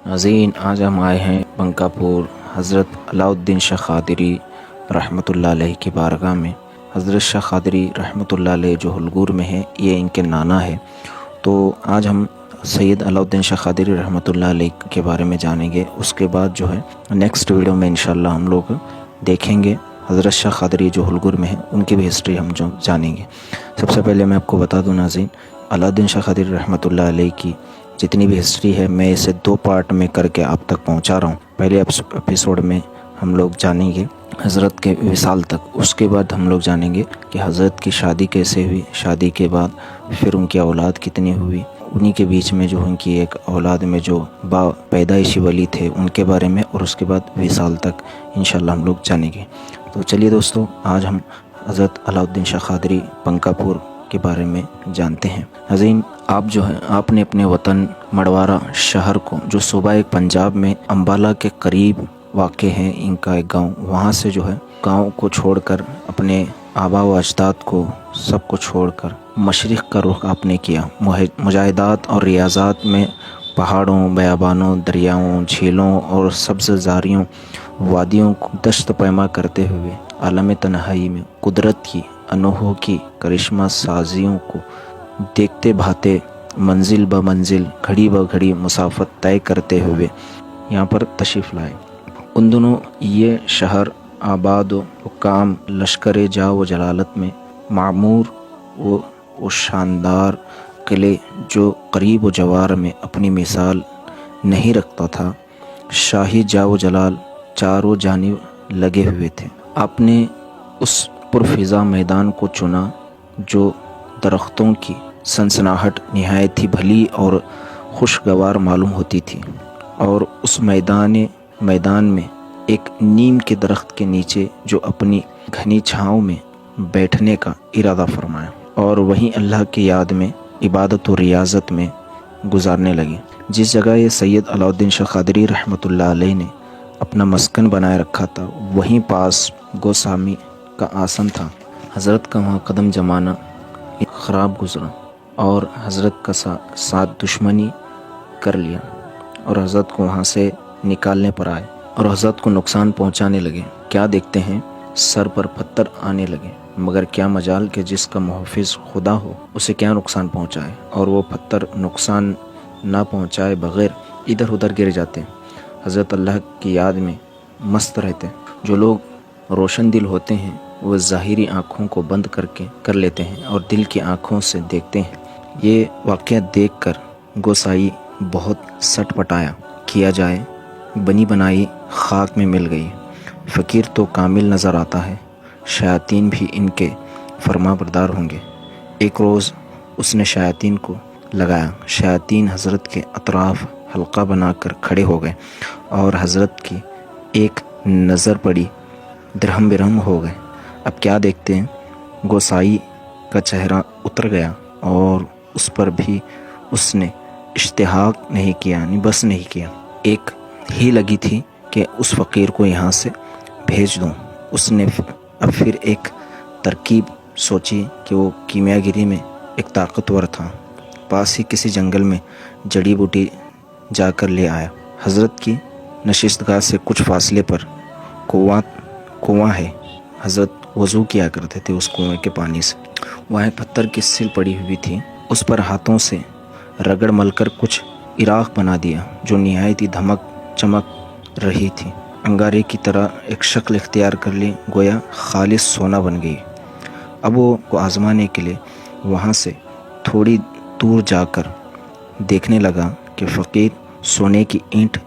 नाज़रीन, आज हम आए हैं बंकापुर हज़रत अलाउद्दीन शाह क़ादरी रहमतुल्लाह अलैह की बारगाह में। हज़रत शाह क़ादरी रहमतुल्लाह अलैह जो हुलगूर में है, ये इनके नाना है। तो आज हम सैयद अलाउद्दीन शाह क़ादरी रहमतुल्लाह अलैह के बारे में जानेंगे। उसके बाद जो है नेक्स्ट वीडियो में इंशाअल्लाह हम लोग देखेंगे हज़रत शाह क़ादरी जो हुलगूर में है, उनकी भी हिस्ट्री हम जो जानेंगे। सबसे पहले मैं आपको बता दूं नाज़रीन, अलाउद्दीन शाह क़ादरी रहमतुल्लाह अलैह की जितनी भी हिस्ट्री है, मैं इसे 2 पार्ट में करके आप तक पहुंचा रहा हूं। पहले एपिसोड में हम लोग जानेंगे हज़रत के विसाल तक, उसके बाद हम लोग जानेंगे कि हज़रत की शादी कैसे हुई, शादी के बाद फिर उनकी औलाद कितनी हुई, उन्हीं के बीच में जो उनकी एक औलाद में जो पैदाइशी वली थे उनके बारे में, और उसके बाद विसाल तक इंशाअल्लाह हम लोग जानेंगे। तो चलिए दोस्तों, आज हम हज़रत अलाउद्दीन शाह क़ादरी बंकापुर के बारे में जानते हैं। नाज़रीन, आप जो है आपने अपने वतन मड़वारा शहर को, जो सूबा एक पंजाब में अम्बाला के करीब वाक़ है इनका एक गांव, वहां से जो है गांव को छोड़कर अपने आबा व अजदाद को सबको छोड़कर मशरिक़ का रुख आपने किया। मुजाहिदात और रियाज़ात में पहाड़ों, बयाबानों, दरियाओं, झीलों और सब्ज़जारियों, वादियों को दश्त पैमा करते हुए आलम तन्हाई में कुदरत की अनोखों की करिश्मा साजियों को देखते भाते मंजिल ब मंजिल, घड़ी ब घड़ी मुसाफत तय करते हुए यहाँ पर तशरीफ़ लाए। उन दिनों ये शहर आबाद व हुक्काम लश्कर जा व जलालत में मामूर वो शानदार किले जो करीब व जवार में अपनी मिसाल नहीं रखता था, शाही जा व जलाल चारों जानिब लगे हुए थे। आपने उस पुरफ़िज़ा मैदान को चुना जो दरख्तों की सनसनाहट निहायत ही भली और खुशगवार मालूम होती थी, और उस मैदान में एक नीम के दरख्त के नीचे जो अपनी घनी छाँव में बैठने का इरादा फरमाया, और वहीं अल्लाह की याद में, इबादत और रियाज़त में गुजारने लगे। जिस जगह ये सैयद अलाउद्दीन शाह क़ादरी रहमतुल्लाह अलैह ने अपना मस्कन बनाए रखा था, वहीं पास गोसामी का आसन था। हज़रत का वहाँ कदम जमाना ख़राब गुज़रा और हज़रत का साथ दुश्मनी कर लिया, और हज़रत को वहाँ से निकालने पर आए और हज़रत को नुकसान पहुँचाने लगे। क्या देखते हैं, सर पर पत्थर आने लगे, मगर क्या मजाल कि जिसका मुहफ़िज़ खुदा हो उसे क्या नुकसान पहुँचाए, और वो पत्थर नुकसान ना पहुँचाए बग़ैर इधर उधर गिर जाते। हज़रत अल्लाह की याद में मस्त रहते। जो लोग रोशन दिल होते हैं वो ज़ाहिरी आँखों को बंद करके कर लेते हैं और दिल की आँखों से देखते हैं। ये वाक़या देखकर गोसाई बहुत सटपटाया। किया जाए, बनी बनाई खाक में मिल गई। फ़कीर तो कामिल नज़र आता है, शयातीन भी इनके फरमाबरदार होंगे। एक रोज़ उसने शयातीन को लगाया। शयातीन हज़रत के अतराफ़ हल्का बनाकर खड़े हो गए और हज़रत की एक नज़र पड़ी, दिरहम बिरहम हो गए। अब क्या देखते हैं, गोसाई का चेहरा उतर गया और उस पर भी उसने इश्तिहाक नहीं किया, यानी बस नहीं किया। एक ही लगी थी कि उस फ़कीर को यहाँ से भेज दूँ। उसने अब फिर एक तरकीब सोची कि वो कीमियागिरी में एक ताकतवर था। पास ही किसी जंगल में जड़ी बूटी जाकर ले आया। हज़रत की नशिस्तगाह से कुछ फासले पर कुआं है। हज़रत वज़ू किया करते थे उस कुएं के पानी से। वहाँ पत्थर की सिल पड़ी हुई थी, उस पर हाथों से रगड़ मलकर कुछ इराक बना दिया जो निहायत ही धमक चमक रही थी। अंगारे की तरह एक शक्ल इख्तियार कर ली, गोया खालिस सोना बन गई। अब वो को आज़माने के लिए वहाँ से थोड़ी दूर जाकर देखने लगा कि फ़कीर सोने की ईंट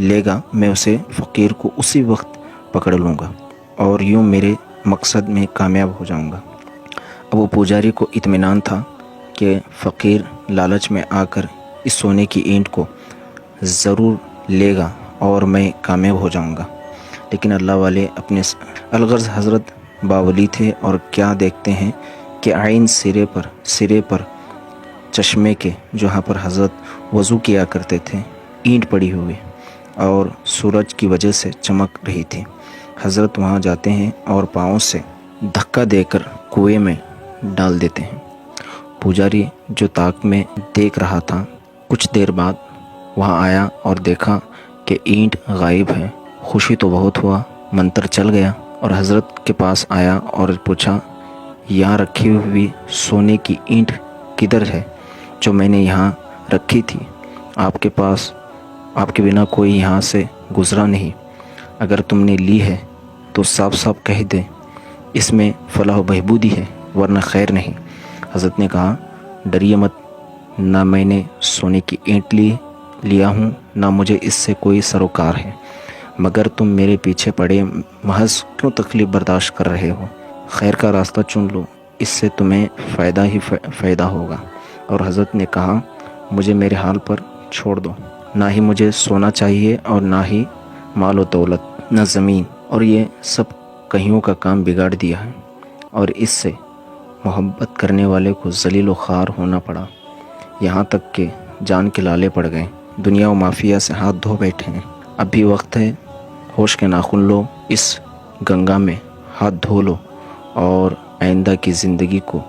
लेगा, मैं उसे फ़कीर को उसी वक्त पकड़ लूँगा और यूँ मेरे मकसद में कामयाब हो जाऊँगा। अब वो पुजारी को इत्मीनान था कि फ़कीर लालच में आकर इस सोने की ईंट को ज़रूर लेगा और मैं कामयाब हो जाऊँगा। लेकिन अल्लाह वाले अपने अलगर्ज़ हज़रत बावली थे, और क्या देखते हैं कि आइन सिरे पर चश्मे के जहाँ पर हज़रत वज़ू किया करते थे, ईंट पड़ी हुई और सूरज की वजह से चमक रही थी। हज़रत वहाँ जाते हैं और पाँव से धक्का देकर कुएं में डाल देते हैं। पुजारी जो ताक में देख रहा था, कुछ देर बाद वहाँ आया और देखा कि ईंट गायब है। खुशी तो बहुत हुआ, मंतर चल गया और हज़रत के पास आया और पूछा, यहाँ रखी हुई सोने की ईंट किधर है जो मैंने यहाँ रखी थी? आपके पास, आपके बिना कोई यहाँ से गुज़रा नहीं। अगर तुमने ली है तो साफ साफ कह दे, इसमें फलाह बहबूदी है, वरना खैर नहीं। हज़रत ने कहा, डरिए मत, ना मैंने सोने की ईंट लिया हूँ, ना मुझे इससे कोई सरोकार है, मगर तुम मेरे पीछे पड़े महज क्यों तकलीफ़ बर्दाश्त कर रहे हो? खैर का रास्ता चुन लो, इससे तुम्हें फ़ायदा ही फ़ायदा होगा। और हज़रत ने कहा, मुझे मेरे हाल पर छोड़ दो, ना ही मुझे सोना चाहिए और ना ही माल व दौलत, न ज़मीन, और ये सब कहियों का काम बिगाड़ दिया है और इससे मोहब्बत करने वाले को ज़लील व ख़ार होना पड़ा, यहाँ तक कि जान के लाले पड़ गए। दुनिया व माफिया से हाथ धो बैठे हैं। अब भी वक्त है, होश के नाखुन लो, इस गंगा में हाथ धो लो और आइंदा की ज़िंदगी को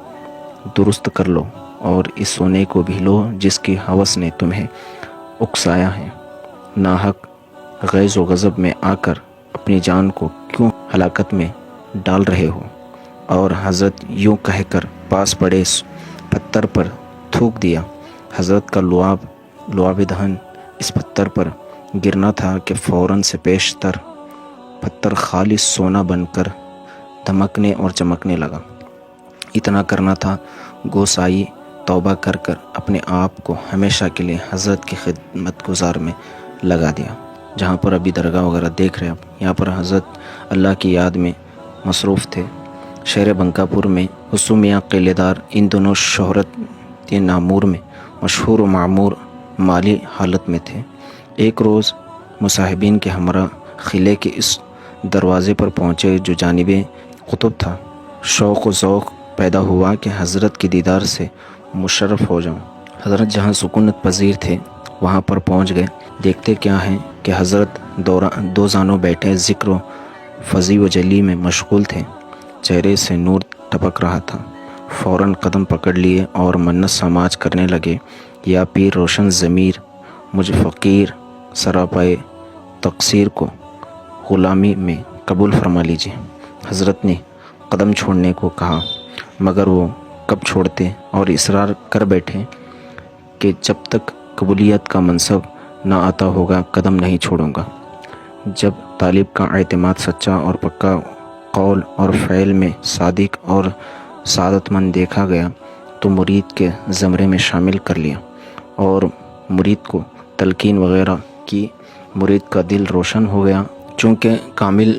दुरुस्त कर लो और इस सोने को भी लो जिसकी हवस ने तुम्हें उकसाया है। नाहक गैज़ व गज़ब में आकर अपनी जान को क्यों हलाकत में डाल रहे हो? और हज़रत यूँ कहकर पास पड़े पत्थर पर थूक दिया। हज़रत का लुआब दहन इस पत्थर पर गिरना था कि फ़ौरन से पेशतर पत्थर खालिस सोना बनकर धमकने और चमकने लगा। इतना करना था, गोसाई तौबा कर कर अपने आप को हमेशा के लिए हज़रत की खिदमत गुजार में लगा दिया। जहाँ पर अभी दरगाह वगैरह देख रहे हैं आप, यहाँ पर हज़रत अल्लाह की याद में मसरूफ़ थे। शहर बंकापुर में हुस्सू मियाँ किलेदार इन दोनों शोहरत के नामूर में मशहूर व मामूर माली हालत में थे। एक रोज़ मुसाहिबीन के हमरा ख़िले के इस दरवाज़े पर पहुँचे जो जानिबे कुतुब था। शौक़ व ज़ौक़ पैदा हुआ कि हज़रत के दीदार से मुशर्रफ़ हो जाऊँ। हज़रत जहाँ सुकूनत पजीर थे वहाँ पर पहुँच गए। देखते क्या हैं कि हज़रत दो जानों बैठे ज़िक्र फ़ज़ी व जली में मशगूल थे। चेहरे से नूर टपक रहा था। फ़ौरन कदम पकड़ लिए और मन्नत समाज करने लगे, या पीर रोशन ज़मीर, मुझ फ़कीर सरापाए तक़सीर को ग़ुलामी में कबूल फरमा लीजिए। हज़रत ने कदम छोड़ने को कहा, मगर वो कब छोड़ते और इसरार कर बैठे कि जब तक कबूलियत का मनसब ना आता होगा कदम नहीं छोड़ूंगा। जब तालिब का एतमाद सच्चा और पक्का, कौल और फ़ैल में सादिक और सादतमंद देखा गया तो मुरीद के ज़मरे में शामिल कर लिया और मुरीद को तलकीन वग़ैरह की। मुरीद का दिल रोशन हो गया। चूँकि कामिल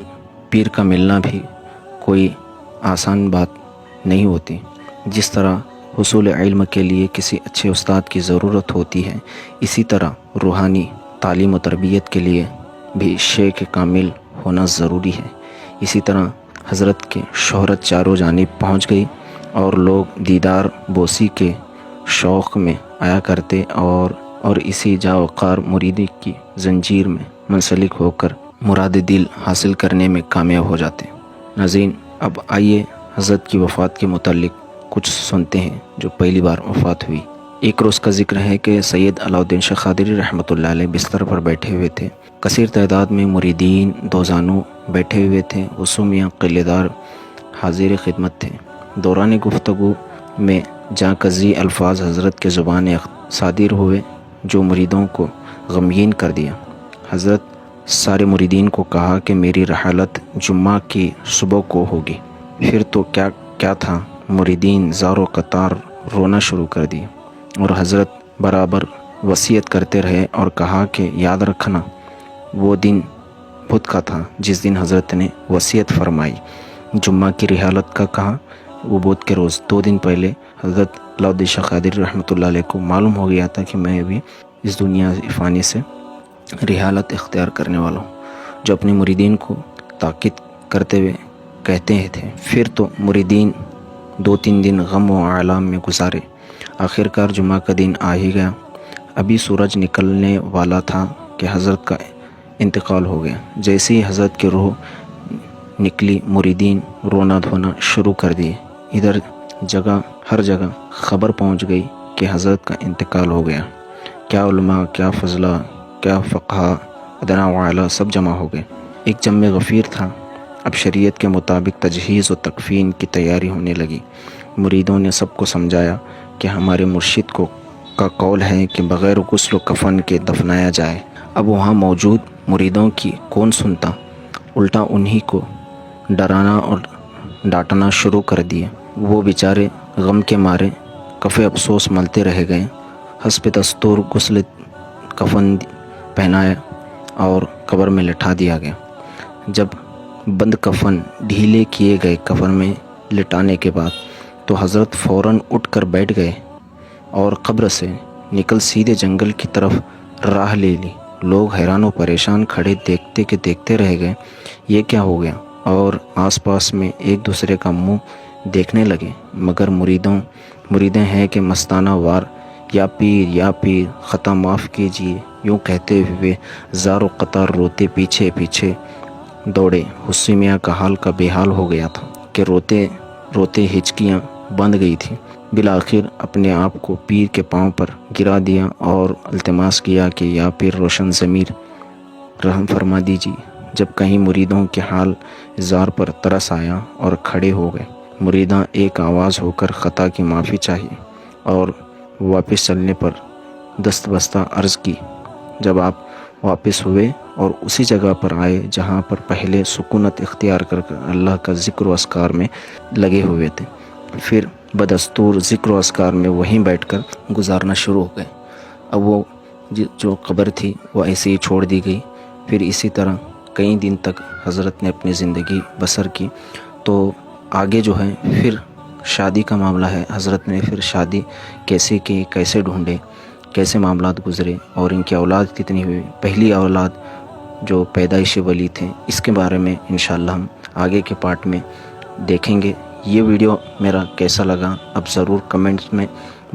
पीर का मिलना भी कोई आसान बात नहीं होती। जिस तरह हुसूल इल्म के लिए किसी अच्छे उस्ताद की ज़रूरत होती है, इसी तरह रूहानी तालीम व तरबियत के लिए भी शेख कामिल होना ज़रूरी है। इसी तरह हज़रत के शोहरत चारों जानिब पहुँच गई और लोग दीदार बोसी के शौक़ में आया करते और इसी जावकार मुरीदी की जंजीर में मुंसलिक होकर मुराद दिल हासिल करने में कामयाब हो जाते। नाज़रीन, अब आइए हज़रत की वफ़ात के मुतालिक कुछ सुनते हैं जो पहली बार वफ़ात हुई। एक रोज़ का ज़िक्र है कि सैयद अलाउद्दीन शाह क़ादरी रहमतुल्लाह अलैह बिस्तर पर बैठे हुए थे। कसीर तादाद में मुरीदीन दो जानों बैठे हुए थे। हुस्सू मियाँ किलेदार हाजिर खिदमत थे। दौरान गुफ्तगू में जाकज़ी अल्फाज हज़रत के ज़ुबान सादिर हुए जो मुरीदों को गमगीन कर दिया। हज़रत सारे मुरीदीन को कहा कि मेरी रहालत जुम्मा की सुबह को होगी। फिर तो क्या था, मुरीदीन ज़ारो कतार रोना शुरू कर दिया और हज़रत बराबर वसीयत करते रहे और कहा कि याद रखना, वो दिन बुध का था जिस दिन हज़रत ने वसीयत फरमाई। जुम्मा की रिहालत का कहा, वो बुध के रोज़ 2 दिन पहले हज़रत अलाउद्दीन शाह क़ादरी रहमतुल्लाह अलैह को मालूम हो गया था कि मैं अभी इस दुनिया फ़ानी से रिहालत इख्तियार करने वाला हूँ, जो अपने मुरीदीन को ताक़ीद करते हुए कहते थे। फिर तो मुरीदीन 2-3 दिन गम व आलाम में गुजारे। आखिरकार जुम्मा का दिन आ ही गया। अभी सूरज निकलने वाला था कि हज़रत का इंतकाल हो गया। जैसे ही हज़रत की रूह निकली, मुरीदीन रोना धोना शुरू कर दिए। इधर हर जगह खबर पहुंच गई कि हज़रत का इंतकाल हो गया। کیا علماء، کیا فضلہ، کیا فقہا، ادنا و اعلیٰ سب جمع ہو گئے۔ ایک جم غفیر تھا۔ اب شریعت کے مطابق تجہیز و تکفین کی تیاری ہونے لگی۔ مریدوں نے سب کو سمجھایا کہ ہمارے مرشد کا قول ہے کہ بغیر غسل و کفن کے دفنایا جائے۔ اب وہاں موجود مریدوں کی کون سنتا، الٹا انہی کو ڈرانا اور ڈانٹنا شروع کر دیے۔ وہ بیچارے غم کے مارے کف افسوس ملتے رہ گئے۔ حسب دستور غسل کفن پہنایا اور قبر میں لٹا دیا گیا۔ جب بند کفن ڈھیلے کیے گئے قبر میں لٹانے کے بعد تو حضرت فوراً اٹھ کر بیٹھ گئے اور قبر سے نکل سیدھے جنگل کی طرف راہ لے لی۔ لوگ حیران و پریشان کھڑے دیکھتے رہ گئے، یہ کیا ہو گیا، اور آس پاس میں ایک دوسرے کا منہ دیکھنے لگے۔ مگر مریدیں ہیں کہ مستانہ وار یا پیر خطا معاف کیجیے یوں کہتے ہوئے زار و قطار روتے پیچھے دوڑے۔ حسین میاں کا حال کا بے حال ہو گیا تھا کہ روتے روتے ہچکیاں بند گئی تھیں۔ بالآخر اپنے آپ کو پیر کے پاؤں پر گرا دیا اور التماس کیا کہ یا پیر روشن ضمیر رحم فرما دیجیے۔ جب کہیں مریدوں کے حال زار پر ترس آیا اور کھڑے ہو گئے۔ مریداں ایک آواز ہو کر خطا کی معافی چاہیے اور واپس چلنے پر دست بستہ عرض کی۔ جب آپ واپس ہوئے اور اسی جگہ پر آئے جہاں پر پہلے سکونت اختیار کر اللہ کا ذکر و اذکار میں لگے ہوئے تھے، پھر بدستور ذکر و اذکار میں وہیں بیٹھ کر گزارنا شروع ہو گئے۔ اب وہ جو قبر تھی وہ ایسے ہی چھوڑ دی گئی۔ پھر اسی طرح کئی دن تک حضرت نے اپنی زندگی بسر کی۔ تو آگے جو ہے پھر شادی کا معاملہ ہے۔ حضرت نے پھر شادی کیسے کی، کیسے ڈھونڈے، کیسے معاملات گزرے اور ان کی اولاد کتنی ہوئی، پہلی اولاد جو پیدائشی ولی تھے، اس کے بارے میں انشاءاللہ ہم آگے کے پارٹ میں دیکھیں گے۔ یہ ویڈیو میرا کیسا لگا اب ضرور کمنٹس میں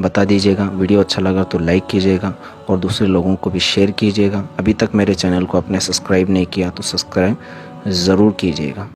بتا دیجیے گا۔ ویڈیو اچھا لگا تو لائک کیجیے گا اور دوسرے لوگوں کو بھی شیئر کیجیے گا۔ ابھی تک میرے چینل کو آپ نے سبسکرائب نہیں کیا تو سبسکرائب ضرور کیجیے گا۔